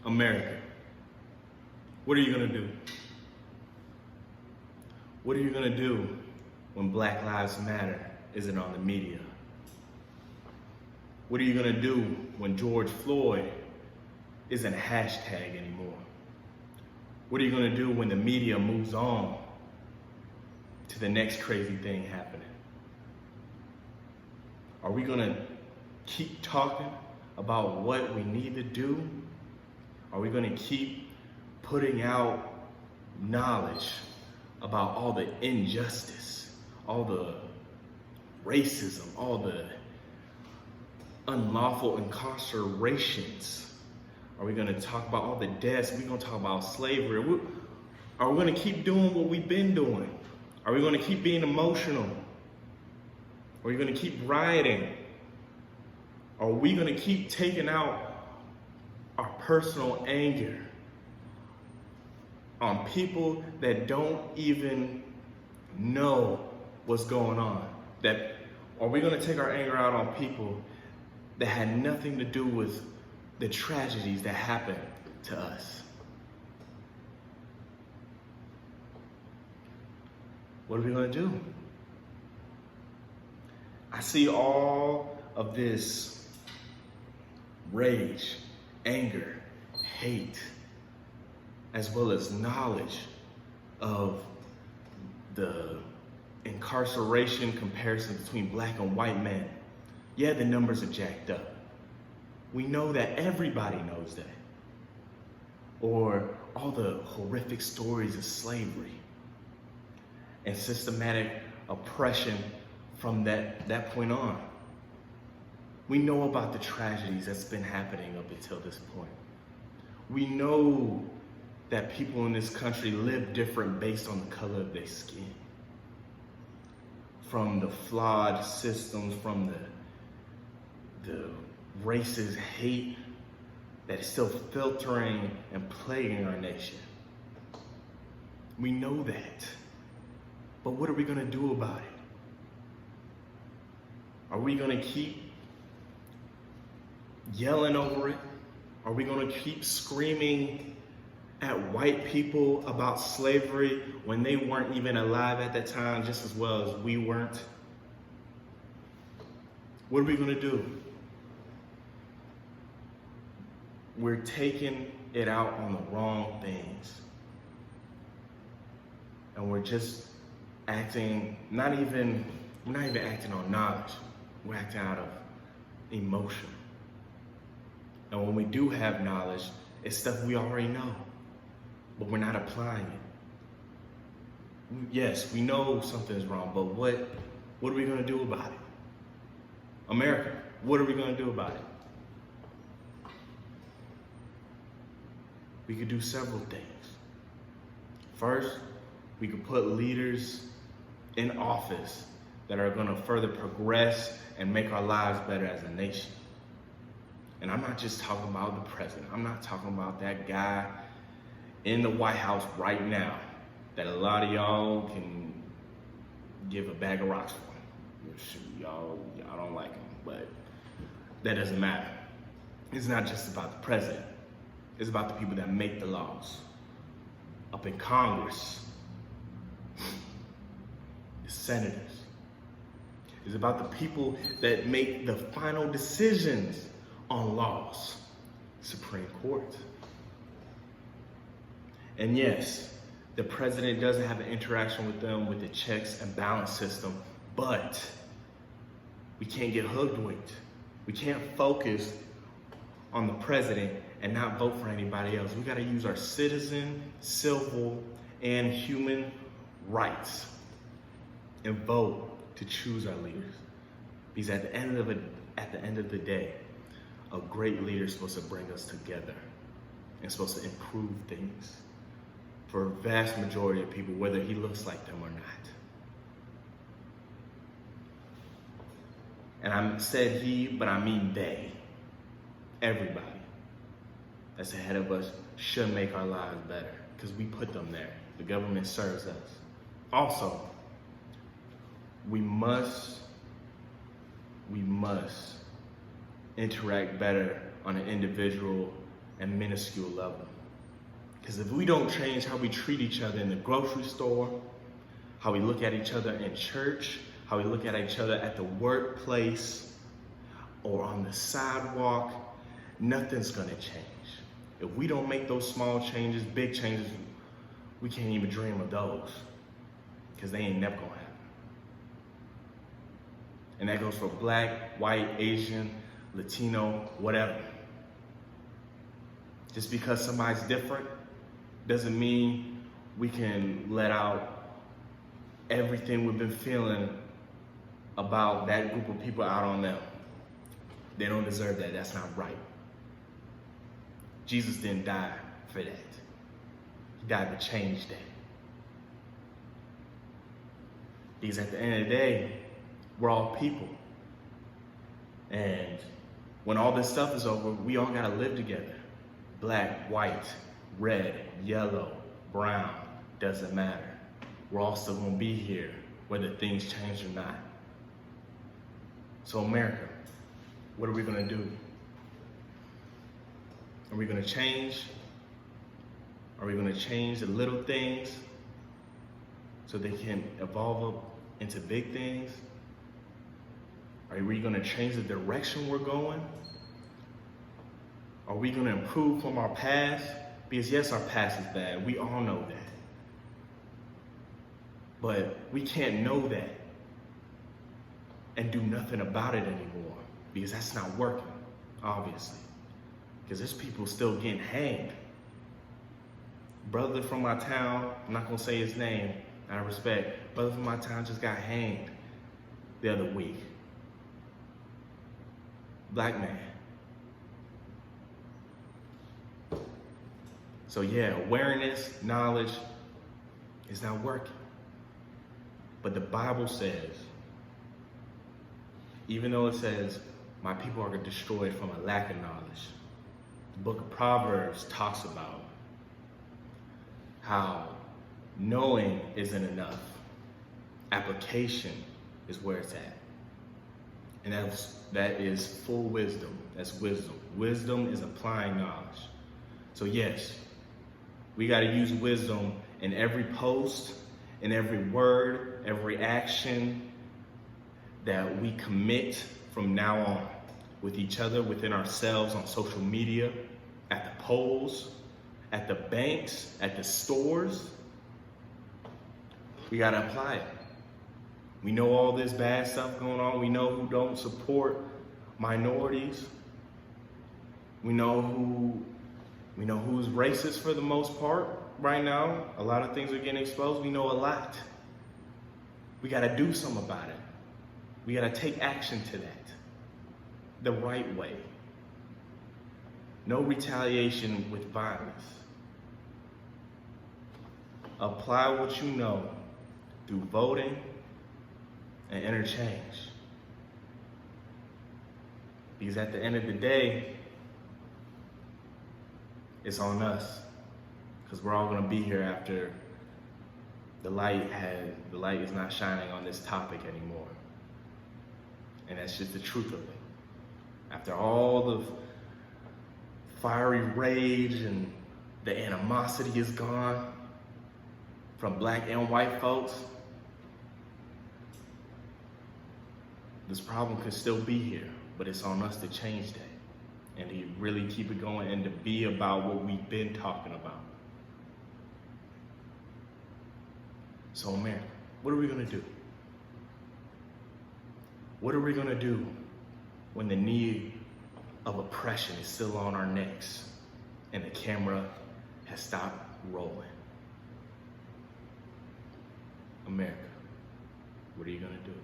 America, what are you gonna do? What are you gonna do when Black Lives Matter isn't on the media? What are you gonna do when George Floyd isn't a hashtag anymore? What are you gonna do when the media moves on to the next crazy thing happening? Are we gonna keep talking about what we need to do? Are we gonna keep putting out knowledge about all the injustice, all the racism, all the unlawful incarcerations? Are we gonna talk about all the deaths? Are we gonna talk about slavery? Are we gonna keep doing what we've been doing? Are we gonna keep being emotional? Are we gonna keep rioting? Are we gonna keep taking out our personal anger on people that don't even know what's going on? Are we gonna take our anger out on people that had nothing to do with the tragedies that happened to us? What are we gonna do? I see all of this rage, anger, hate, as well as knowledge of the incarceration comparison between black and white men. Yeah, the numbers are jacked up. We know that, everybody knows that. Or all the horrific stories of slavery and systematic oppression from that point on. We know about the tragedies that's been happening up until this point. We know that people in this country live different based on the color of their skin. From the flawed systems, from the racist hate that is still filtering and plaguing our nation. We know that. But what are we gonna do about it? Are we gonna keep yelling over it? Are we gonna keep screaming at white people about slavery when they weren't even alive at that time, just as well as we weren't? What are we gonna do? We're taking it out on the wrong things. And we're just acting, we're not even acting on knowledge. We're acting out of emotion. And when we do have knowledge, it's stuff we already know, but we're not applying it. Yes, we know something's wrong, but what are we gonna do about it? America, what are we gonna do about it? We could do several things. First, we could put leaders in office that are gonna further progress and make our lives better as a nation. And I'm not just talking about the president. I'm not talking about that guy in the White House right now that a lot of y'all can give a bag of rocks for. Y'all don't like him, but that doesn't matter. It's not just about the president. It's about the people that make the laws. Up in Congress, the senators. It's about the people that make the final decisions on laws. Supreme Court. And yes, the president doesn't have an interaction with them with the checks and balance system, but we can't get hoodwinked. We can't focus on the president and not vote for anybody else. We gotta use our citizen, civil, and human rights and vote to choose our leaders. Because at the end of the day, a great leader is supposed to bring us together and supposed to improve things for a vast majority of people, whether he looks like them or not. And I said he, but I mean they. Everybody that's ahead of us should make our lives better because we put them there. The government serves us. Also, we must interact better on an individual and minuscule level. Because if we don't change how we treat each other in the grocery store, how we look at each other in church, how we look at each other at the workplace or on the sidewalk, nothing's gonna change. If we don't make those small changes, big changes, we can't even dream of those because they ain't never gonna happen. And that goes for Black, white, Asian, Latino, whatever. Just because somebody's different doesn't mean we can let out everything we've been feeling about that group of people out on them. They don't deserve that. That's not right. Jesus didn't die for that. He died to change that. Because at the end of the day, we're all people. And when all this stuff is over, we all gotta live together. Black, white, red, yellow, brown, doesn't matter. We're all still gonna be here, whether things change or not. So America, what are we gonna do? Are we gonna change? Are we gonna change the little things so they can evolve up into big things? Are we gonna change the direction we're going? Are we gonna improve from our past? Because yes, our past is bad, we all know that. But we can't know that and do nothing about it anymore because that's not working, obviously. Because there's people still getting hanged. Brother from my town, I'm not gonna say his name, out of respect, brother from my town just got hanged the other week. Black man. So yeah, awareness, knowledge is not working. But the Bible says, even though it says, my people are destroyed from a lack of knowledge, the book of Proverbs talks about how knowing isn't enough. Application is where it's at. And that is full wisdom. That's wisdom. Wisdom is applying knowledge. So yes, we got to use wisdom in every post, in every word, every action that we commit from now on with each other, within ourselves, on social media, at the polls, at the banks, at the stores. We got to apply it. We know all this bad stuff going on. We know who don't support minorities. We know who's racist for the most part right now. A lot of things are getting exposed. We know a lot. We got to do something about it. We got to take action to that the right way. No retaliation with violence. Apply what you know through voting and interchange. Because at the end of the day, it's on us. Because we're all going to be here after the light is not shining on this topic anymore. And that's just the truth of it. After all the fiery rage and the animosity is gone from black and white folks, this problem could still be here, but it's on us to change that and to really keep it going and to be about what we've been talking about. So America, what are we gonna do? What are we gonna do when the knee of oppression is still on our necks and the camera has stopped rolling? America, what are you gonna do?